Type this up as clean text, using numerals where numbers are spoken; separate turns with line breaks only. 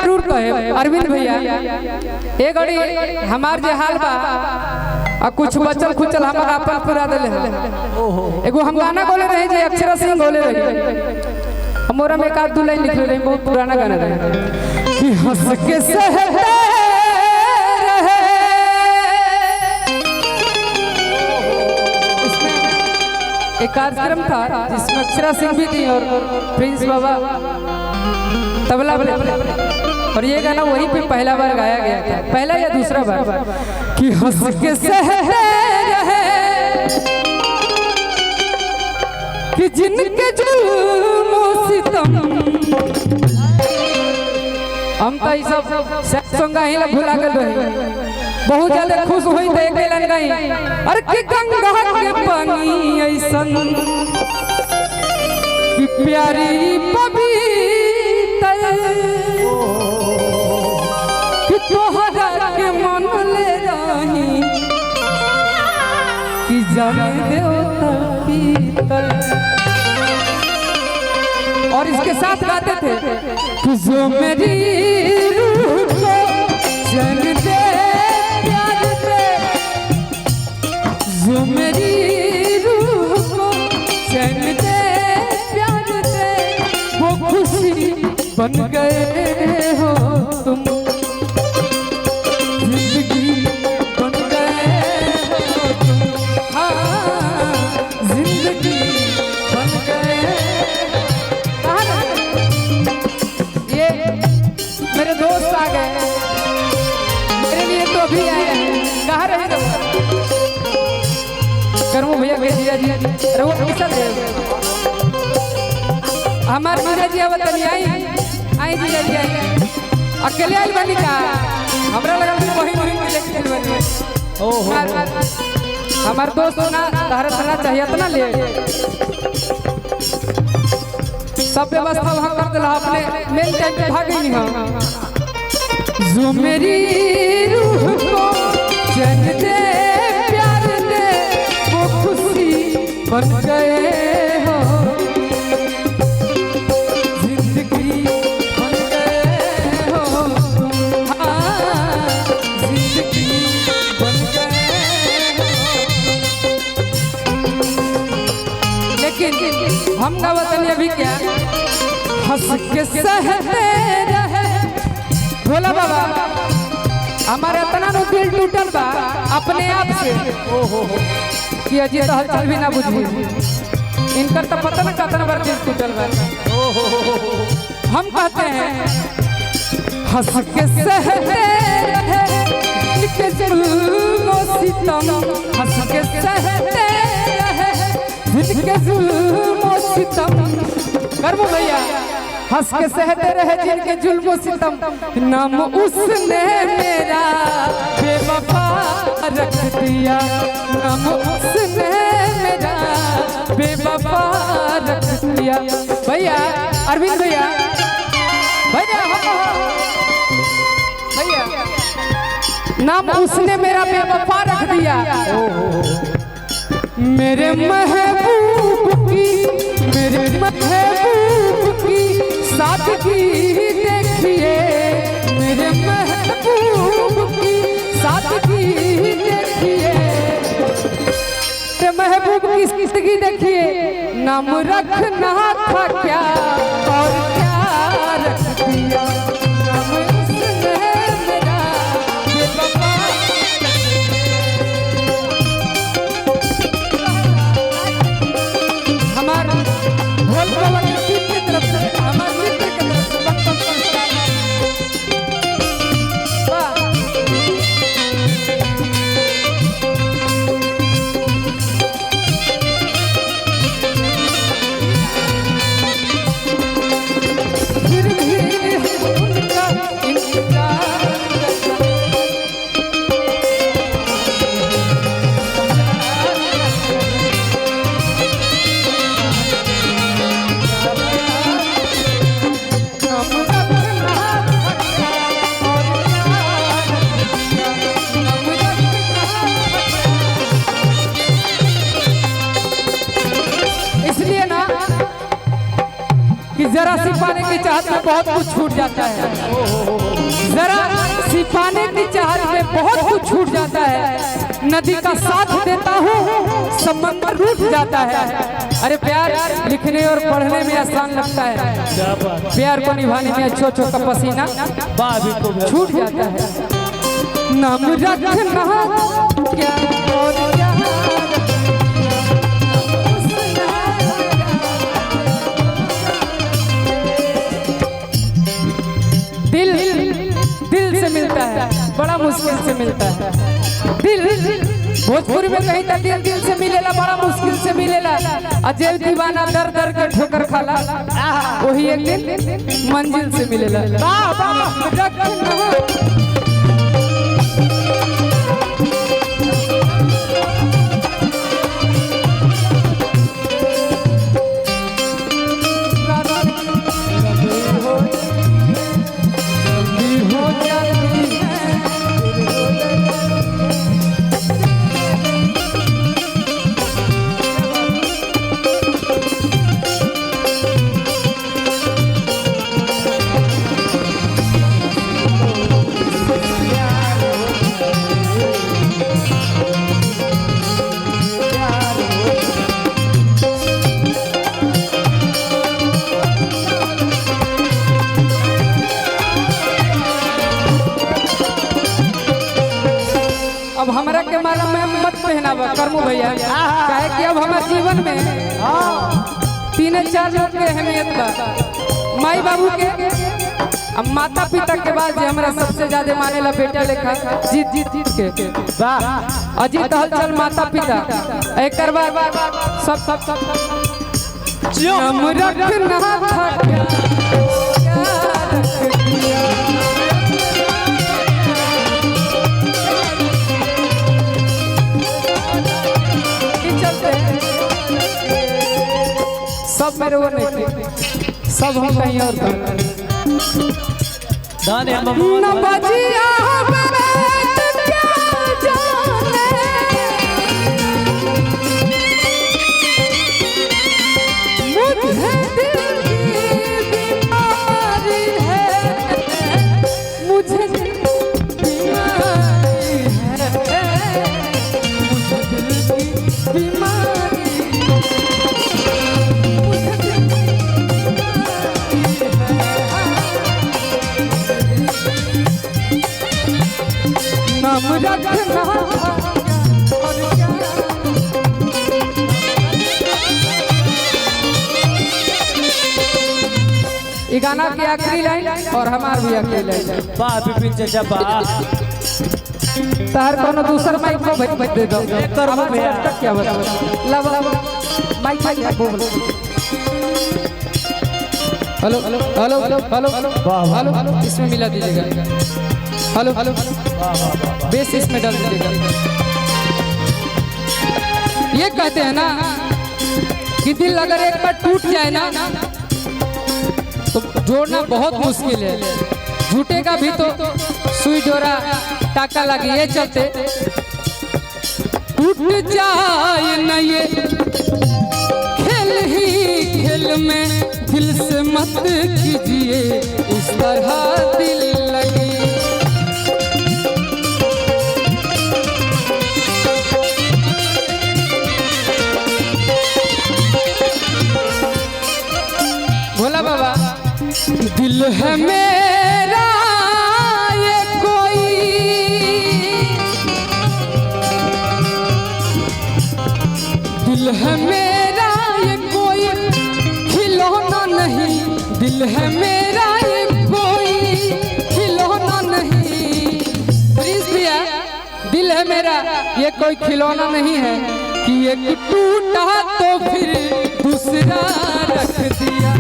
जरूर कहे अरविंद भैया ए गड़ी हमार जे हाल बा आ कुछ बचल खुचल हमारा अपन पूरा देले एगो हम गाना बोले रहे जे अक्षरा सिंह बोले रहे हमरा में एक आध दो लाइन लिख रहे बहुत पुराना गाना रहे कि हंस के सहते रहे एक कार्यक्रम था जिसमें अक्षरा सिंह भी थी और प्रिंस बाबा तबला और ये गाना वहीं पे पहला बार गाया गया था पहला या दूसरा बार कि हंस के सहते रहे कि जिनके जुल्म सितम हम तो सब सत्संग ही भुला गए बहुत ज्यादा खुश हुई थे कैलन गई अरे कि गंगा के पानी ऐसन कि प्यारी पवित्र कि तोहरा के मन ले रही कि जाने देवता पीतर और इसके साथ गाते थे कि जो मेरी रूह को चैन दे प्यार दे जो मेरी रूह को चैन दे प्यार दे वो खुशी बन गए हो तुम जिंदगी बन गए हो तुम हाँ जिंदगी बन गए ये मेरे दोस्त आ गए मेरे लिए तो अभी आए हैं कहाँ रहे करूँ भैया भेजिया जी रहो कैसा दे हमारे मीरा जी अब तनी आई जीजा जी आई अकेले आई बनी का हमरा लगा कि वही के लेके चल बनी ओहो हमार दोस्त ना तारा सना चाहिए इतना ले सब व्यवस्था वहां कर दिला अपने मेन टाइम पे भागे नहीं हां जो मेरी रूह को चैन दे प्यार दे वो खुशी बन गए हो जिंदगी बन गए हो हाँ जिंदगी बन गए हो लेकिन हम का वतन अभी क्या हंस के सहते रहे भोला बाबा हमारे इतना नो दिल टूटल बा अपने आप से ओहो कि अजी तो हलचल भी ना बुझी इनकर तो पता ना कितना बार दिल टूटल बा ओहो हम कहते हैं हंस के सहते रहे इनके जुल्म सितम हंस के सहते रहे इनके जुल्म सितम कर्म भैया हंस के सहते रहे जिनके जुल्म सितम नाम उसने मेरा बेवफा रख दिया नाम उसने मेरा बेवफा रख दिया भैया अरविंद भैया भैया भैया नाम उसने मेरा बेवफा रख दिया मेरे महबूब की मेरे महबूब की सादगी देखिए मेरे महबूब की सादगी देखिए महबूब की सादगी देखिए नाम रखना था क्या और क्या रख दिया नाम उसने मेरा बेवफा हमार भोल बाबा की तरफ से हमार मित्र की तरफ से बचपन संस्कार वाह फिर भी उनका इंतजार इसलिए ना कि जरा सी पाने की चाहत में बहुत कुछ छूट जाता है नदी का साथ देता हूँ समंदर रूठ जाता है। अरे प्यार लिखने और पढ़ने में आसान लगता है, प्यार को निभाने में अच्छो का पसीना छूट जाता है। नाम रखना क्या और क्या दिल दिल से मिलता है, बड़ा मुश्किल से मिलता है। दिल भोजपुरी में कहीं तक दिल दिल से मिलेला, बड़ा मुश्किल से मिलेला। अजय दीवाना दर दर के ठोकर खाला, वही एक दिन मंजिल से मिलेला। अब हमरा के माला में मत पहनावा करमू भैया, काहे कि अब हमारे जीवन में 3-4 लोग के अहमियत बा। माई बाबू के, अब माता पिता के बाद जो हमरा सबसे ज्यादा मानेला बेटा लेखा जीत जीत जीत के अजीत हलचल माता पिता। एक बार सब सब सब हम रखना था सब मेरे वो नहीं, सब हम कहीं और न बजिया मुझे दिल की बीमारी है, मुझे बीमारी है, मुझे दिल की बीमारी नाम रखना और क्या। ये गाना की आखिरी लाइन और हमार भी आखिरी लाइन तार कोनो दूसर माइक को भेज दे दो क्या बता लब माइक बोल। Hello hello hello hello hello hello hello इसमें मिला दीजिएगा। हेलो हेलो बेस इसमें डाल दीजिएगा। ये कहते हैं ना कि दिल अगर एक बार टूट जाए ना तो जोड़ना बहुत मुश्किल है। झूठेगा भी तो सुई डोरा टाका लगे, ये चलते टूट जाए न ये खेल ही खेल में दिल से मत कीजिए इस तरह दिल लगे। भोला बाबा दिल है मेरा ये कोई दिल है मेरा ये कोई खिलौना नहीं, दिल है मेरा ये कोई खिलौना नहीं। प्लीज भैया दिल है मेरा ये कोई खिलौना नहीं है कि एक टूटा तो फिर दूसरा रख दिया।